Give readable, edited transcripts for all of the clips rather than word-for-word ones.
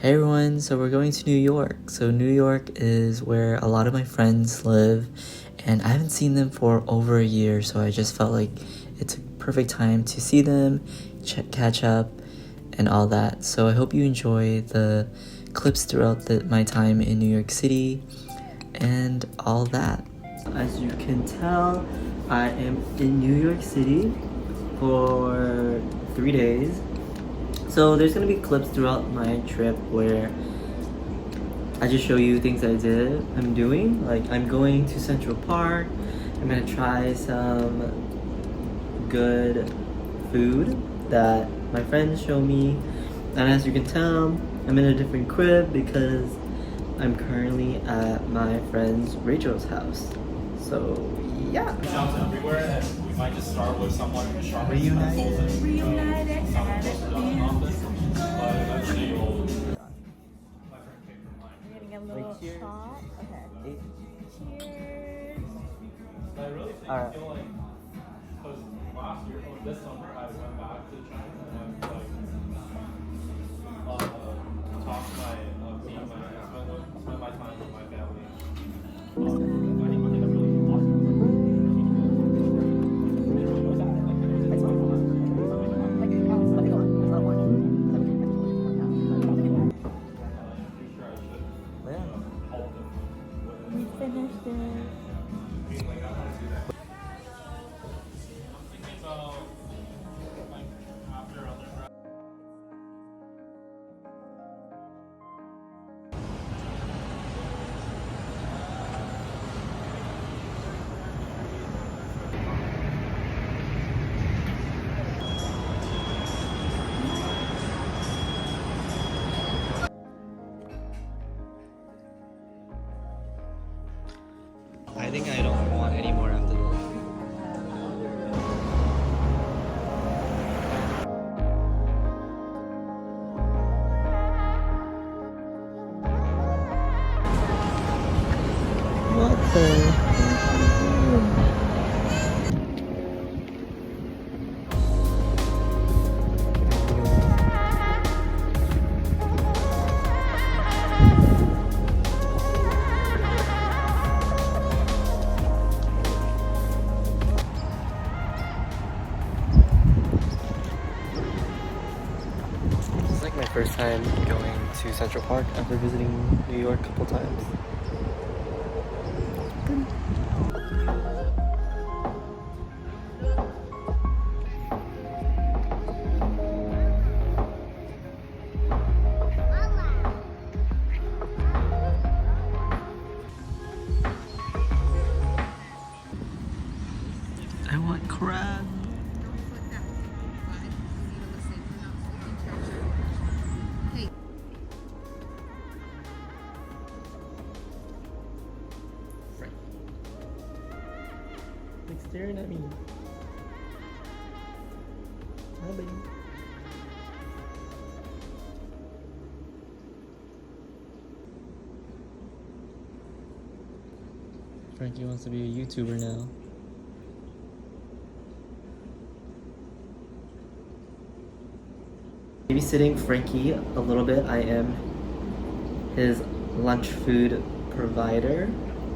Hey everyone, so we're going to New York. So New York is where a lot of my friends live, and I haven't seen them for over a year, so I just felt like it's a perfect time to see them, catch up, and all that. So I hope you enjoy the clips throughout my time in New York City and all that. As you can tell, I am in New York City for 3 days. So there's gonna be clips throughout my trip where I just show you things I'm doing. Like I'm going to Central Park. I'm gonna try some good food that my friends show me. And as you can tell, I'm in a different crib because I'm currently at my friend Rachel's house. So yeah. Jumps everywhere, and we might just start with someone Reunited. but eventually you'll. We're getting a little shot. Okay. Cheers. I really think Alright. I feel like, because last year, or this summer, I went back to China and I talked to my spent my time with my family. I think one thing that really We finished it. I think I don't want any more after this. What the? It's like my first time going to Central Park after visiting New York a couple times. I want crab. Like staring at me. Hi, baby. Frankie wants to be a YouTuber now. Babysitting Frankie a little bit. I am his lunch food provider,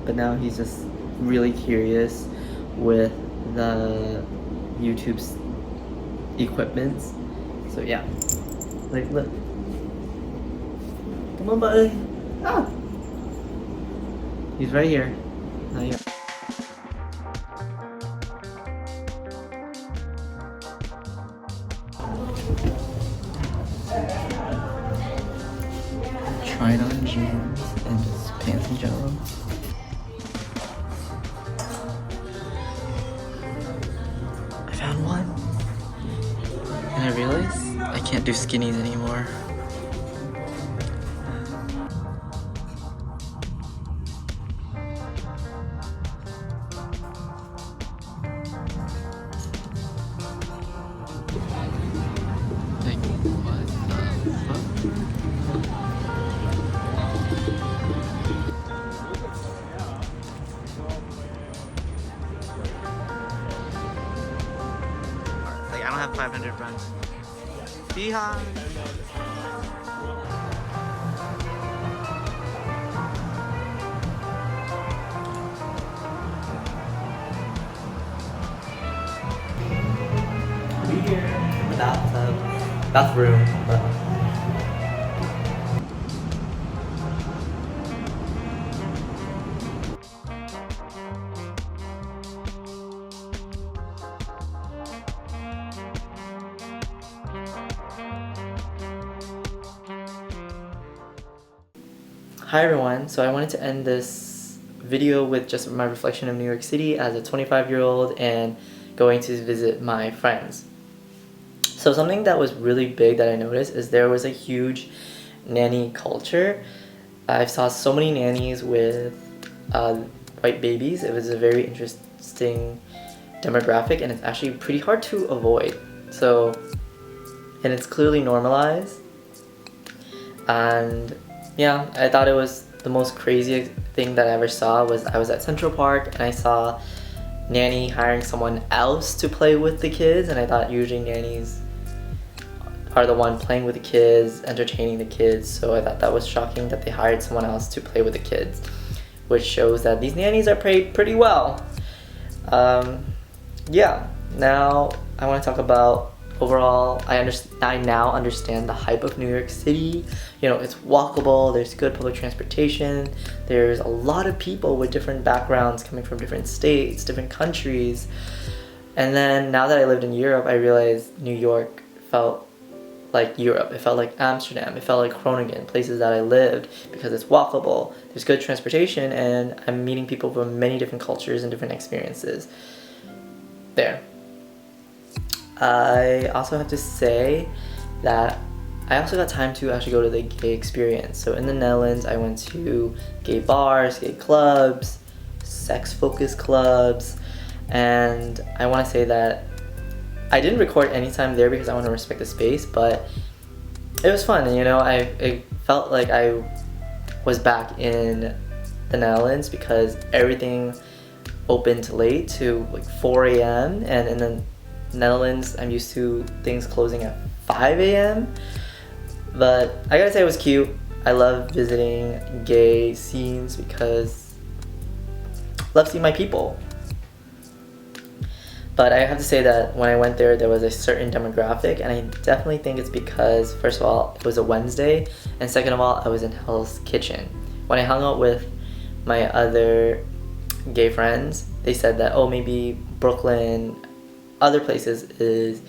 but now he's just really curious with the YouTube's equipment. So yeah, like look, come on, buddy. Ah, he's right here. Now you. Trying on jeans and just pants in general. I found one, and I realized I can't do skinnies anymore. Like, what the fuck? Like, I don't have 500 friends. Behind. bathroom. Hi everyone, so I wanted to end this video with just my reflection of New York City as a 25-year-old and going to visit my friends. So something that was really big that I noticed is there was a huge nanny culture. I saw so many nannies with white babies. It was a very interesting demographic and it's actually pretty hard to avoid. And it's clearly normalized. And yeah, I thought it was the most crazy thing that I ever saw was I was at Central Park and I saw nanny hiring someone else to play with the kids, and I thought usually nannies are the one playing with the kids, entertaining the kids, so I thought that was shocking that they hired someone else to play with the kids, which shows that these nannies are paid pretty well. Yeah, now I want to talk about overall, I now understand the hype of New York City. You know, it's walkable, there's good public transportation, there's a lot of people with different backgrounds coming from different states, different countries. And then now that I lived in Europe, I realized New York felt like Europe. It felt like Amsterdam, it felt like Groningen, places that I lived, because it's walkable, there's good transportation, and I'm meeting people from many different cultures and different experiences there. I also have to say that I also got time to actually go to the gay experience. So in the Netherlands, I went to gay bars, gay clubs, sex-focused clubs, and I want to say that I didn't record any time there because I want to respect the space, but it was fun. You know, it felt like I was back in the Netherlands because everything opened late to like 4 a.m. and in the Netherlands, I'm used to things closing at 5 a.m. But I gotta say it was cute. I love visiting gay scenes because I love seeing my people. But I have to say that when I went there was a certain demographic, and I definitely think it's because, first of all, it was a Wednesday, and second of all, I was in Hell's Kitchen. When I hung out with my other gay friends, they said that, oh, maybe Brooklyn, other places is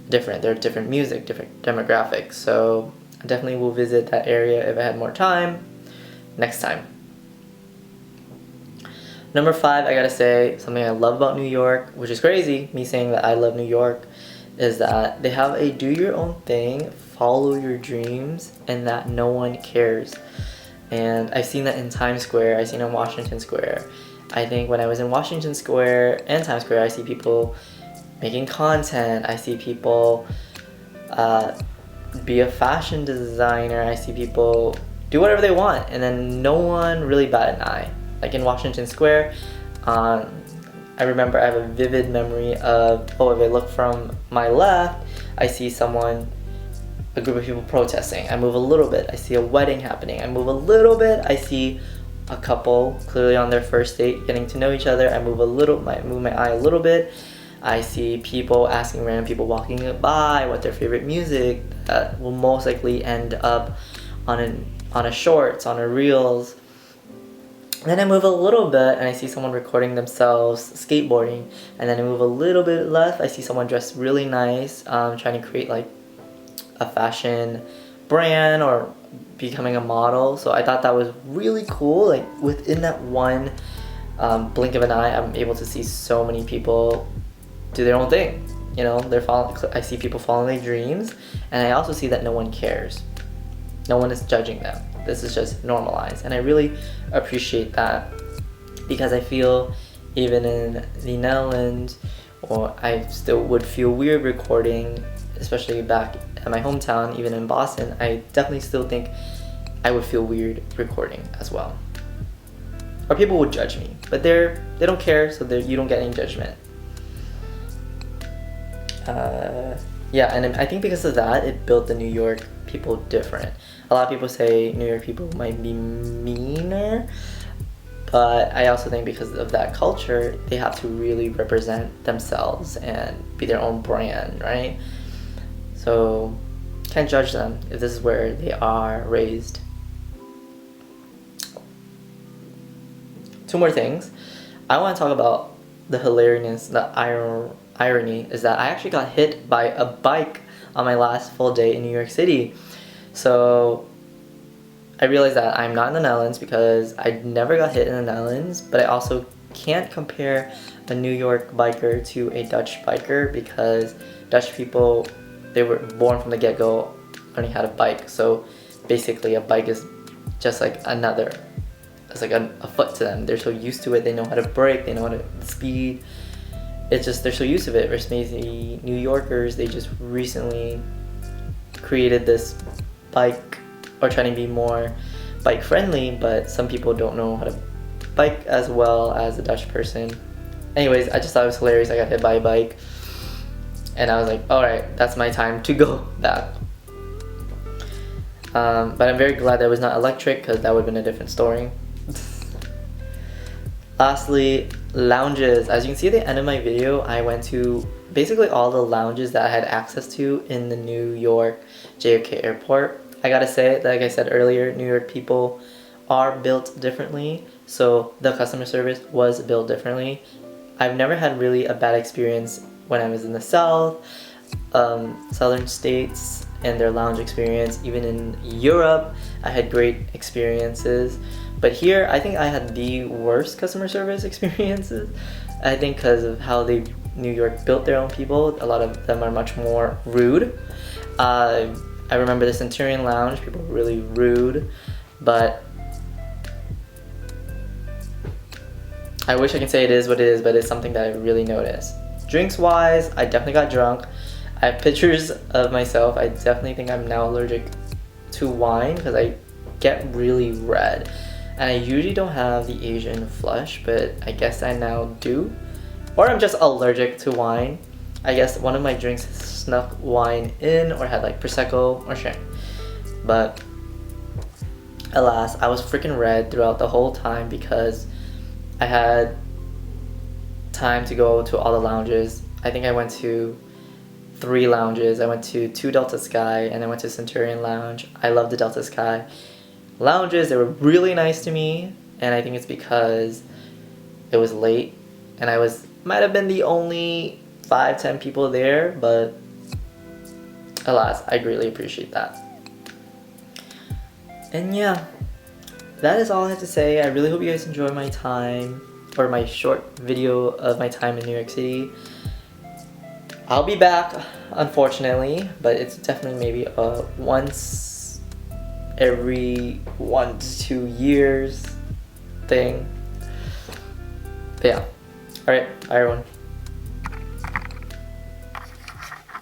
different. There are different music, different demographics. So I definitely will visit that area if I had more time next time. Number 5, I gotta say, something I love about New York, which is crazy, me saying that I love New York, is that they have a do your own thing, follow your dreams, and that no one cares. And I've seen that in Times Square, I've seen it in Washington Square. I think when I was in Washington Square and Times Square, I see people making content, I see people be a fashion designer, I see people do whatever they want, and then no one really bat an eye. Like in Washington Square, I remember I have a vivid memory of, oh, if I look from my left, I see someone, a group of people protesting. I move a little bit, I see a wedding happening. I move a little bit, I see a couple clearly on their first date getting to know each other. I move my eye a little bit. I see people asking random people walking by what their favorite music that will most likely end up on a shorts, on a reels. And then I move a little bit and I see someone recording themselves skateboarding. And then I move a little bit left, I see someone dressed really nice, trying to create like a fashion brand or becoming a model. So I thought that was really cool. Like within that one blink of an eye, I'm able to see so many people do their own thing. You know, I see people following their dreams, and I also see that no one cares. No one is judging them. This is just normalized, and I really appreciate that, because I feel even in the Netherlands, or I still would feel weird recording, especially back at my hometown, even in Boston, I definitely still think I would feel weird recording as well. Or people would judge me, but they don't care, so you don't get any judgment. Yeah, and I think because of that, it built the New York people different. A lot of people say New York people might be meaner, but I also think because of that culture, they have to really represent themselves and be their own brand, right? So can't judge them if this is where they are raised. Two more things. I want to talk about the hilarious, the irony is that I actually got hit by a bike on my last full day in New York City. So I realized that I'm not in the Netherlands because I never got hit in the Netherlands, but I also can't compare a New York biker to a Dutch biker because Dutch people, they were born from the get-go learning how to bike. So basically a bike is just like another, it's like a foot to them. They're so used to it, they know how to brake, they know how to speed. It's just, they're so used to it. Versus maybe New Yorkers, they just recently created this bike, or trying to be more bike friendly, but some people don't know how to bike as well as a Dutch person. Anyways, I just thought it was hilarious. I got hit by a bike and I was like, alright, that's my time to go back. But I'm very glad that it was not electric because that would have been a different story. Lastly, lounges. As you can see at the end of my video, I went to basically all the lounges that I had access to in the New York JFK airport. I gotta say, like I said earlier, New York people are built differently, so the customer service was built differently. I've never had really a bad experience when I was in the South, southern states, and their lounge experience. Even in Europe, I had great experiences. But here, I think I had the worst customer service experiences. I think because of how New York built their own people, a lot of them are much more rude. I remember the Centurion Lounge, people were really rude, but I wish I could say it is what it is, but it's something that I really noticed. Drinks wise, I definitely got drunk. I have pictures of myself. I definitely think I'm now allergic to wine because I get really red. And I usually don't have the Asian flush, but I guess I now do. Or I'm just allergic to wine. I guess one of my drinks snuck wine in or had like Prosecco or shit. But alas, I was freaking red throughout the whole time because I had time to go to all the lounges. I think I went to 3 lounges. I went to 2 Delta Sky and I went to Centurion Lounge. I love the Delta Sky lounges. They were really nice to me, and I think it's because it was late and I might have been the only 5-10 people there, but alas, I greatly appreciate that. And yeah, that is all I have to say. I really hope you guys enjoy my time, or my short video of my time in New York City. I'll be back, unfortunately, but it's definitely maybe a once every 1 to 2 years thing. But yeah, alright, bye everyone.